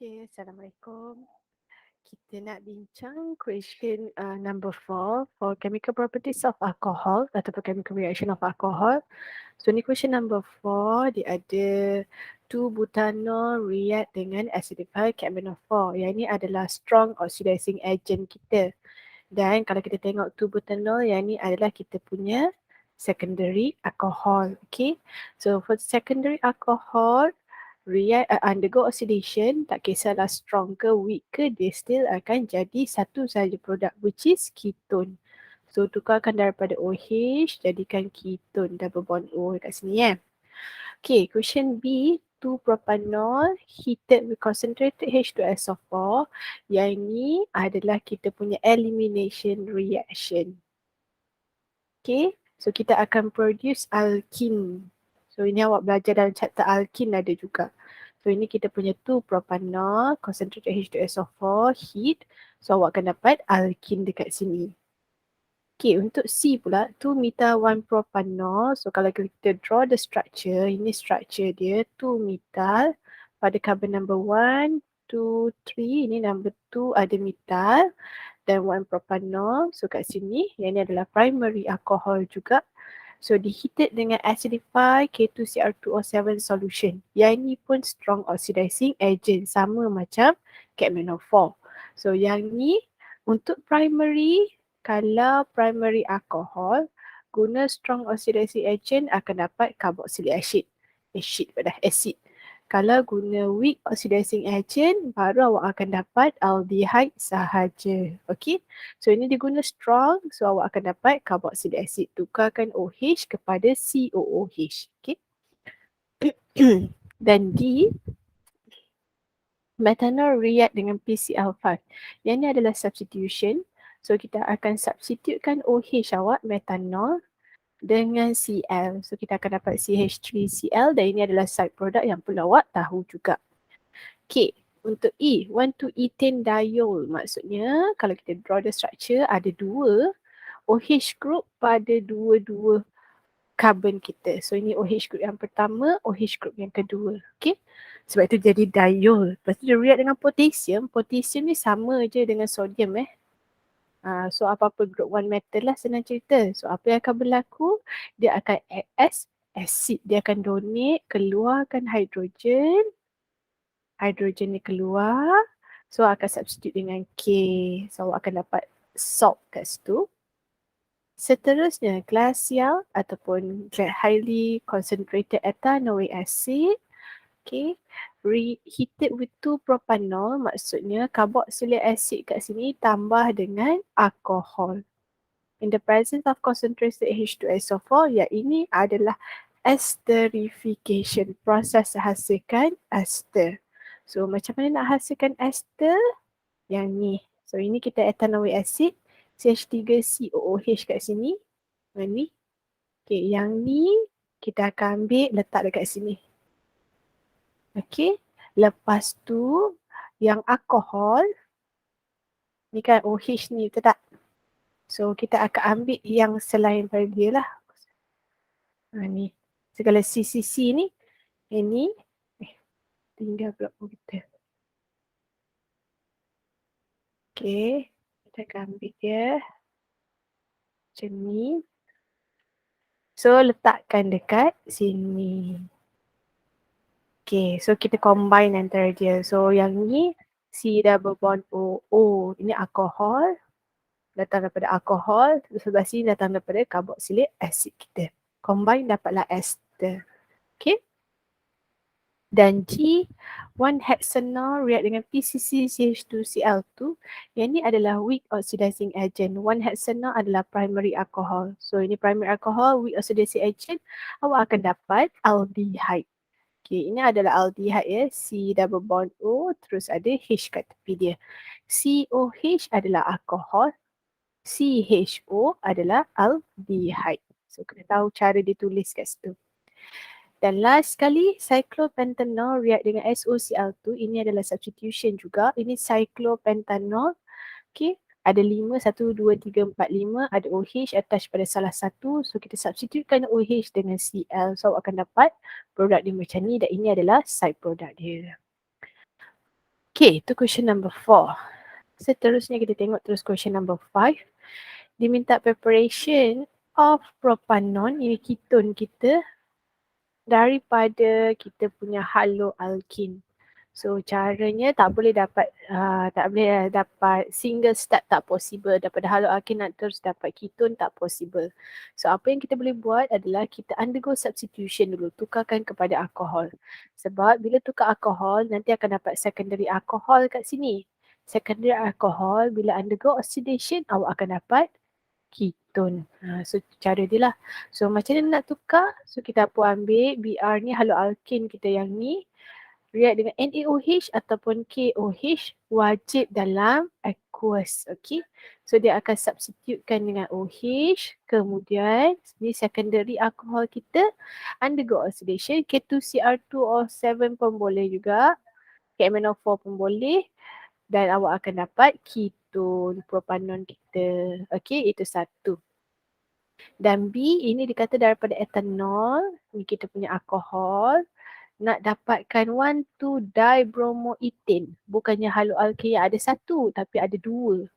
Okay, Assalamualaikum. Kita nak bincang question number 4 for chemical properties of alcohol ataupun chemical reaction of alcohol. So ni question number 4, dia ada 2-butanol react dengan acidified carbenophore. Yang ni adalah strong oxidizing agent kita. Dan kalau kita tengok 2-butanol, yang ni adalah kita punya secondary alcohol. Okay, so for secondary alcohol, react undergo oxidation, tak kisahlah strong ke weak ke, dia still akan jadi satu sahaja produk, which is ketone. So tukarkan daripada OH jadikan ketone, double bond O dekat sini ya. Okay, question B, 2-propanol heated with concentrated H2SO4. Yang ni adalah kita punya elimination reaction. Okay, so kita akan produce alkene. So ini awak belajar dalam chapter alkene ada juga. So ini kita punya 2-propanol concentrated H2SO4 heat. So awak akan dapat alkene dekat sini. Okay, untuk C pula 2-methyl-1-propanol. So kalau kita draw the structure, ini structure dia 2-methyl pada carbon number 1, 2, 3. Ini number 2 ada methyl dan 1-propanol. So kat sini, yang ni adalah primary alcohol juga. So diheated dengan acidified K2Cr2O7 solution. Yang ni pun strong oxidizing agent, sama macam carbenophore. So yang ni untuk primary, kalau primary alcohol guna strong oxidizing agent akan dapat carboxylic acid. Acid. Kalau guna weak oxidizing agent, baru awak akan dapat aldehyde sahaja. Okay. So ini diguna strong, so awak akan dapat carboxylic acid. Tukarkan OH kepada COOH. Okay. Dan D, methanol react dengan PCl5. Yang ni adalah substitution. So kita akan substitutekan OH awak, methanol, dengan Cl. So kita akan dapat CH3Cl dan ini adalah side product yang perlu awak tahu juga. Okay, untuk E, 1,2-ethane diol. Maksudnya kalau kita draw the structure, ada dua OH group pada dua-dua carbon kita. So ini OH group yang pertama, OH group yang kedua. Okay, sebab itu jadi diol. Lepas tu dia react dengan potassium. Potassium ni sama je dengan sodium so apa-apa group 1 metal lah senang cerita. So apa yang akan berlaku, dia akan act as acid. Dia akan donate, keluarkan hidrogen. Hidrogen ni keluar. So akan substitute dengan K. So awak akan dapat salt kat situ. Seterusnya glacial ataupun highly concentrated ethanoic acid. Okay, reheated with 2-propanol, maksudnya carboxylic acid kat sini tambah dengan alcohol. In the presence of concentrated H2SO4, yang ini adalah esterification, proses hasilkan ester. So macam mana nak hasilkan ester? Yang ni. So ini kita ethanoic acid, CH3COOH kat sini. Yang ni. Okay, yang ni kita akan ambil letak dekat sini. Okay, lepas tu yang alkohol, ni kan OH ni, betul tak? So kita akan ambil yang selain pada dia lah. Ni, segala CCC ni, ini, tinggal pula pun kita. Okay, kita akan ambil dia. Macam ni. So letakkan dekat sini. Okay, so kita combine antara dia. So yang ni C double bond O. O ini alkohol. Datang daripada alkohol. Sebelah sini datang daripada carboxylic acid kita. Combine dapatlah ester. Okay. Dan G, 1-hexanol react dengan PCC-CH2Cl2. Yang ni adalah weak oxidizing agent. 1-hexanol adalah primary alcohol. So ini primary alcohol, weak oxidizing agent. Awak akan dapat aldehyde. Okay, ini adalah aldehyde ya. C double bond O, terus ada H kat tepi dia. COH adalah alkohol. CHO adalah aldehyde. So kena tahu cara ditulis kat situ. Dan last sekali, cyclopentanol react dengan SOCl2. Ini adalah substitution juga. Ini cyclopentanol. Okay, ada 5, 1, 2, 3, 4, 5. Ada OH attach pada salah satu. So kita substitutekan OH dengan Cl. So akan dapat produk dia macam ni dan ini adalah side product dia. Okay, itu question number 4. Seterusnya kita tengok terus question number 5. Diminta preparation of propanon, ini ketone kita, daripada kita punya haloalkin. So caranya tak boleh dapat single start, tak possible. Daripada haloalkin nak terus dapat ketone tak possible. So apa yang kita boleh buat adalah kita undergo substitution dulu, tukarkan kepada alkohol. Sebab bila tukar alkohol nanti akan dapat secondary alkohol kat sini. Secondary alkohol bila undergo oxidation awak akan dapat ketone. So cara dia lah. So macam mana nak tukar? So kita pun ambil Br ni haloalkin kita yang ni, react dengan NaOH ataupun KOH, wajib dalam aqueous. Okay. So dia akan substitutekan dengan OH. Kemudian ni secondary alcohol kita undergo oxidation. K2Cr2O7 pun boleh juga. KMnO4 pun boleh. Dan awak akan dapat ketone propanon kita. Okay, itu satu. Dan B, ini dikata daripada etanol. Ni kita punya alkohol. Nak dapatkan 1,2-dibromoethane. Bukannya haloalkin yang ada satu, tapi ada dua.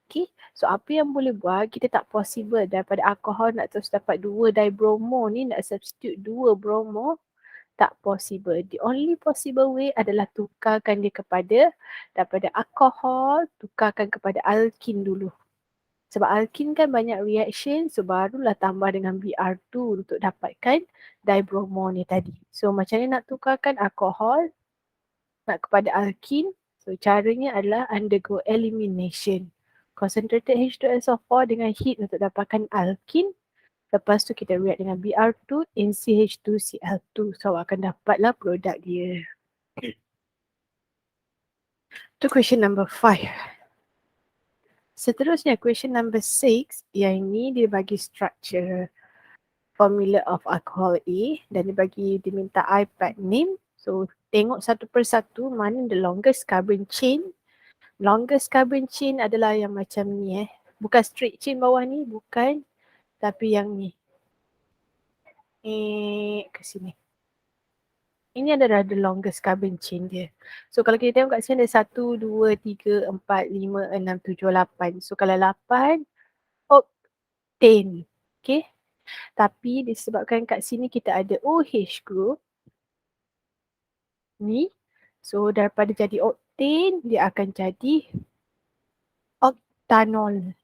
Okay, so apa yang boleh buat, kita tak possible daripada alkohol nak terus dapat 2-dibromo ni, nak substitute 2 bromo, tak possible. The only possible way adalah tukarkan dia daripada alkohol, tukarkan kepada alkin dulu. Sebab alkin kan banyak reaction, so barulah tambah dengan Br2 untuk dapatkan dibromo ni tadi. So macam ni nak tukarkan alkohol nak kepada alkin. So caranya adalah undergo elimination. Concentrated H2SO4 dengan heat untuk dapatkan alkin. Lepas tu kita react dengan Br2 in CH2Cl2. So awak akan dapatlah produk dia. Tu question number 5. Seterusnya question number 6, yang ini dia bagi structure formula of alcohol A dan diminta iPad name. So tengok satu persatu mana the longest carbon chain. Longest carbon chain adalah yang macam ni Bukan straight chain bawah ni, bukan. Tapi yang ni. Ke sini. Ini adalah the longest carbon chain dia. So kalau kita tengok kat sini ada 1, 2, 3, 4, 5, 6, 7, 8. So kalau 8, octane. Okay. Tapi disebabkan kat sini kita ada OH group. Ni. So daripada jadi octane, dia akan jadi octanol.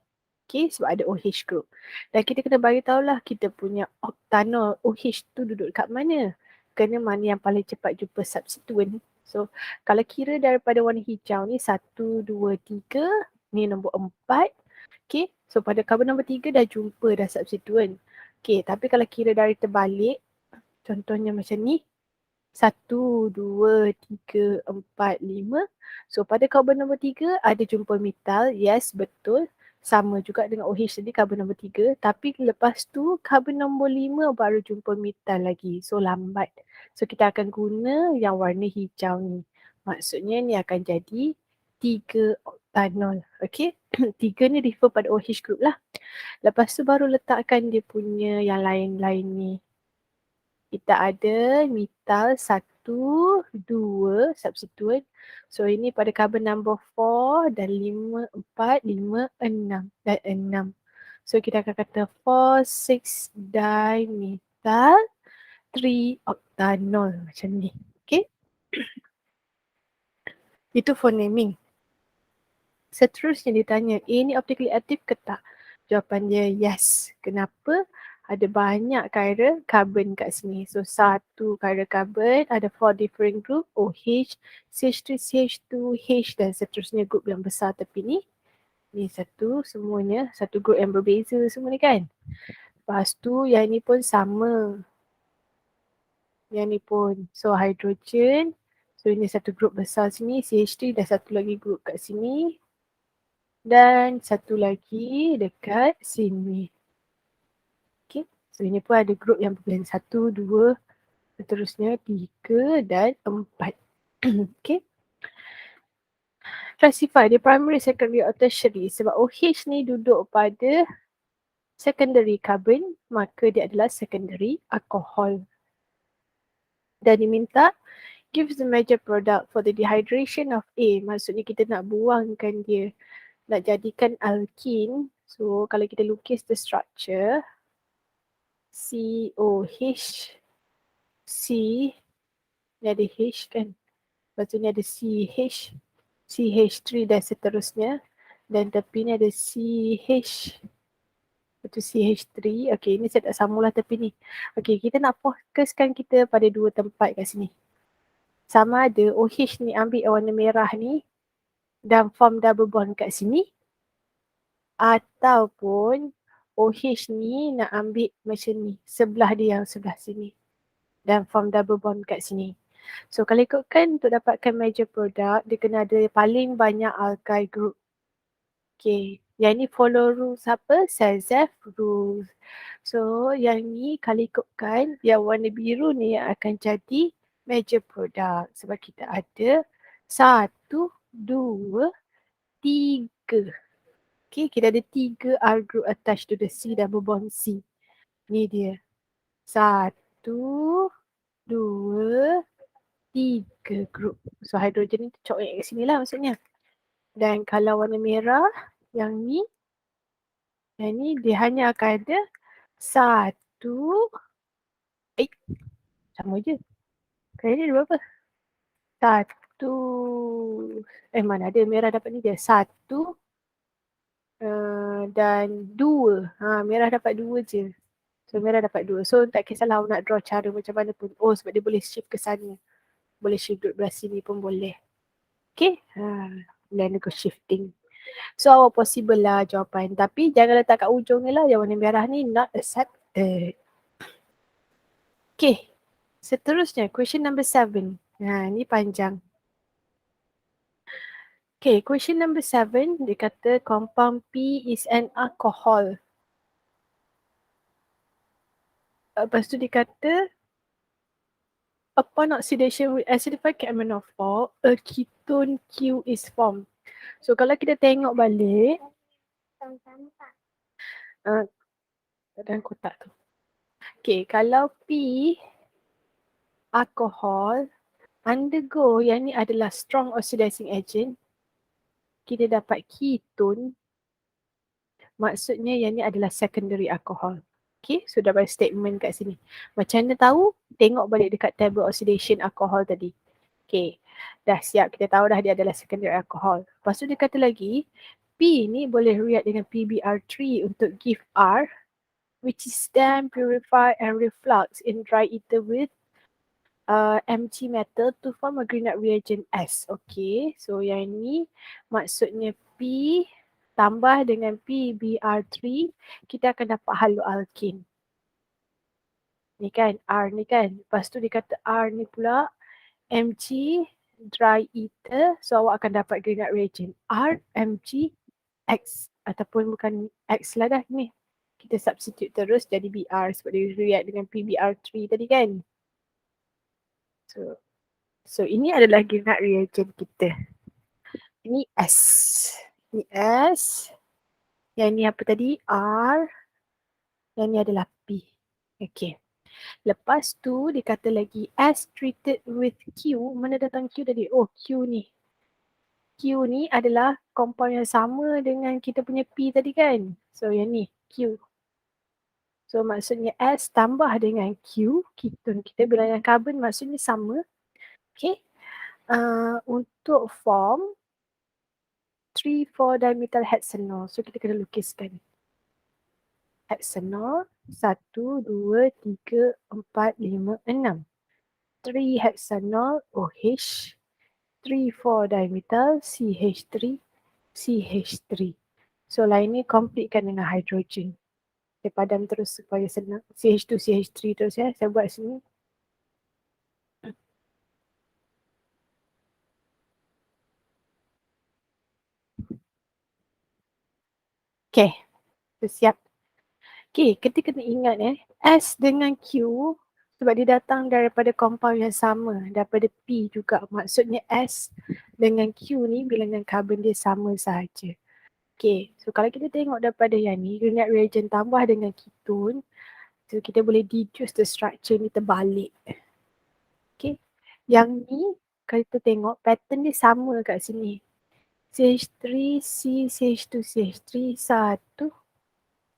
Okay, sebab ada OH group. Dan kita kena bagi tahulah kita punya octanol OH tu duduk kat mana. Kena mana yang paling cepat jumpa substituent. So kalau kira daripada warna hijau ni 1, 2, 3. Ni nombor 4. Okay, so pada carbon nombor 3 dah jumpa dah substituent. Okay, tapi kalau kira dari terbalik. Contohnya macam ni. 1, 2, 3, 4, 5. So pada carbon nombor 3 ada jumpa metal. Yes, betul. Sama juga dengan OH tadi carbon nombor 3. Tapi lepas tu carbon nombor 5 baru jumpa metal lagi. So lambat. So kita akan guna yang warna hijau ni. Maksudnya ni akan jadi 3 octanol. Okay. 3 ni refer pada OH group lah. Lepas tu baru letakkan dia punya yang lain-lain ni. Kita ada metal 1, 2 substituent. So ini pada carbon number 4 dan 5, 4, 5, 6 dan 6. So kita akan kata 4, 6 dimethyl 3 octanol macam ni. Okay. Itu for naming. Seterusnya ditanya, A ni optically active ke tak? Jawapan dia yes. Kenapa? Ada banyak chiral carbon kat sini. So satu chiral carbon ada 4 different group, OH, CH3, CH2, H dan seterusnya group yang besar tepi ni. Ni satu semuanya, satu group yang berbeza semua ni kan. Lepas tu yang ni pun sama. Yang ni pun. So hydrogen. So ini satu group besar sini, CH3 dan satu lagi group kat sini. Dan satu lagi dekat sini. Okay. So ini pun ada group yang berbeza 1, 2, seterusnya 3 dan 4. Okay. Classify dia primary, secondary atau tertiary. Sebab OH ni duduk pada secondary carbon, maka dia adalah secondary alcohol. Dan diminta gives the major product for the dehydration of A. Maksudnya kita nak buangkan dia, nak jadikan alkene. So kalau kita lukis the structure, COH, C, ni ada H kan. Lepas tu ni ada CH, CH3 dan seterusnya. Dan tepi ni ada CH, lepas tu CH3. Okay, ni saya tak samalah tepi ni. Okay, kita nak fokuskan kita pada dua tempat kat sini. Sama ada OH ni ambil warna merah ni dan form double bond kat sini, ataupun OH ni nak ambil macam ni, sebelah dia yang sebelah sini dan form double bond kat sini. So kalau ikutkan untuk dapatkan major product, dia kena ada paling banyak alkyl group. Okay, yang ni follow rules apa? Selzheff rules. So yang ni kalau ikutkan, yang warna biru ni yang akan jadi major product. Sebab kita ada 1, 2, 3. Okay, kita ada 3 R group attached to the C double bond C. Ni dia. 1, 2, 3 group. So hidrogen ni corak kat sini lah maksudnya. Dan kalau warna merah, yang ni dia hanya akan ada 1. Sama je. Kali ni ada berapa? 1. Mana ada merah dapat ni dia. 1 dan 2. Merah dapat 2 je. So merah dapat 2. So tak kisahlah nak draw cara macam mana pun. Oh, sebab dia boleh shift ke sana. Boleh shift duduk belah sini pun boleh. Okay. Then go shifting. So awak possible lah jawapan. Tapi jangan letak kat ujung ni lah. Yang warna merah ni not accepted. Okay. Seterusnya question number 7. Ni panjang. Okay, question number 7. Dia kata compound P is an alcohol. Lepas tu dia kata upon oxidation with acidified KMnO4, a ketone Q is formed. So kalau kita tengok balik dalam kotak tu. Okay, kalau P alcohol undergo, yang ni adalah strong oxidizing agent, kita dapat ketone, maksudnya yang ni adalah secondary alcohol. Okay, so dah bagi statement kat sini. Macam mana tahu? Tengok balik dekat table oxidation alcohol tadi. Okay, dah siap. Kita tahu dah dia adalah secondary alcohol. Lepas tu dia kata lagi, P ni boleh react dengan PBr3 untuk give R, which is then purified and reflux in dry ether with Mg metal to form a Grignard reagent S. Okay, so yang ni maksudnya P tambah dengan PBr3, kita akan dapat haloalkane. Ni kan, R ni kan. Lepas tu dia kata R ni pula Mg dry ether. So awak akan dapat Grignard reagent R, Mg, X. Ataupun bukan X lah dah ni. Kita substitute terus jadi Br sebab dia react dengan PBr3 tadi kan. So ini adalah Grignard reagent kita. Ini S. Ini S. Yang ni apa tadi? R. Yang ni adalah P. Okay. Lepas tu dia kata lagi S treated with Q. Mana datang Q tadi? Oh, Q ni. Q ni adalah compound yang sama dengan kita punya P tadi kan? So yang ni Q. So maksudnya S tambah dengan Q. Ketone kita bilangan karbon maksudnya sama. Okay. Untuk form 3,4-dimethyl hexanol. So kita kena lukiskan. Hexanol 1, 2, 3, 4, 5, 6. 3 hexanol OH. 3,4-dimethyl CH3, CH3. So lain ni completekan dengan hydrogen. Saya padam terus supaya senang. CH2, CH3 terus ya. Saya buat sini. Okay. Siap. Okay, kita kena ingat S dengan Q sebab dia datang daripada compound yang sama, daripada P juga. Maksudnya S dengan Q ni bilangan karbon dia sama sahaja. Okay, so kalau kita tengok daripada yang ni, Grignard reagent tambah dengan ketone, so kita boleh deduce the structure ni terbalik. Okay, Yang ni, kalau kita tengok pattern dia sama kat sini. CH3, C, CH2, CH3, satu.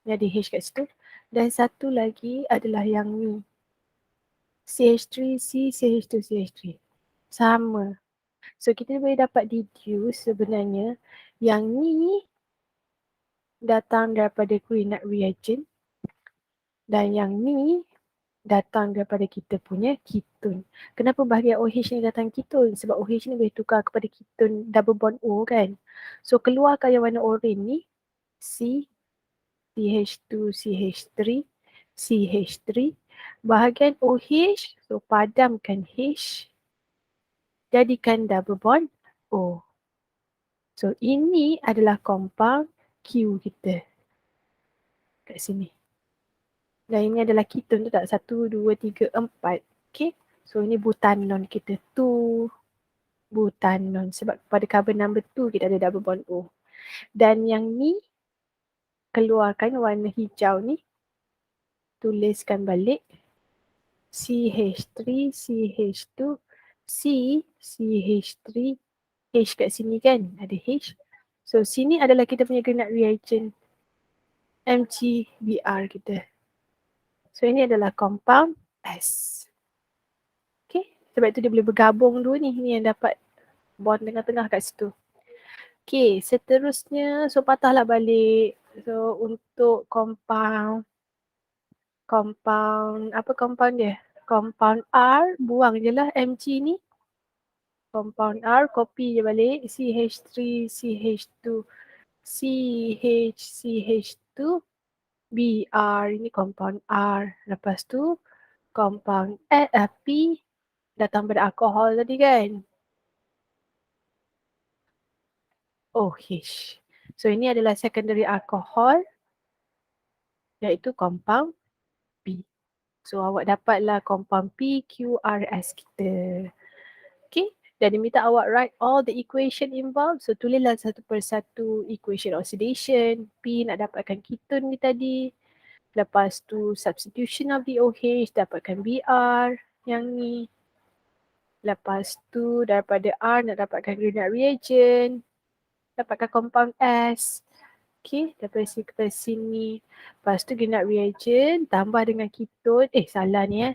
Ni ada H kat situ. Dan satu lagi adalah yang ni. CH3, C, CH2, CH3. Sama. So kita boleh dapat deduce sebenarnya yang ni datang daripada Grignard reagent dan yang ni datang daripada kita punya ketone. Kenapa bahagian OH ni datang ketone? Sebab OH ni boleh tukar kepada ketone double bond O kan. So keluarkan yang warna oren ni, C, CH2, CH3, CH3. Bahagian OH, so padamkan H, jadikan double bond O. So ini adalah compound Q kita kat sini. Dan ini adalah ketone tu tak? 1, 2, 3, 4. Okay. So ini butanon kita. 2 butanon. Sebab pada carbon number 2 kita ada double bond O. Dan yang ni keluarkan warna hijau ni. Tuliskan balik. CH3, CH2, C, CH3, H kat sini kan? Ada H. So sini adalah kita punya Grignard reagent. MgBr kita. So ini adalah compound S. Okay. Sebab itu dia boleh bergabung dua ni. Ni yang dapat bond tengah-tengah kat situ. Okay. Seterusnya. So patahlah balik. So untuk compound. Apa compound dia? Compound R. Buang je lah Mg ni. Compound R. Copy je balik. CH3, CH2, CH, CH2. Br. Ini compound R. Lepas tu compound P datang pada alkohol tadi kan. OH. So ini adalah secondary alcohol iaitu compound P. So awak dapatlah compound PQRS kita. Okay. Dan diminta awak write all the equation involved. So tulislah satu persatu equation oxidation. P nak dapatkan ketone ni tadi. Lepas tu substitution of the OH dapatkan Br yang ni. Lepas tu daripada R nak dapatkan Grignard reagent. Dapatkan compound S. Okay, daripada sini ke sini. Lepas tu Grignard reagent tambah dengan ketone. Salah ni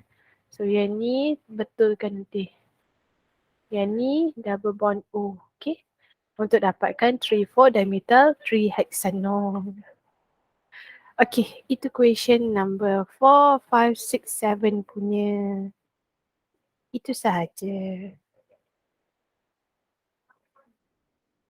So yang ni betulkan nanti. Yang ni double bond O. Okay. Untuk dapatkan 3,4 dimethyl 3-hexanol. Okay, itu question number 4, 5, 6, 7 punya. Itu sahaja.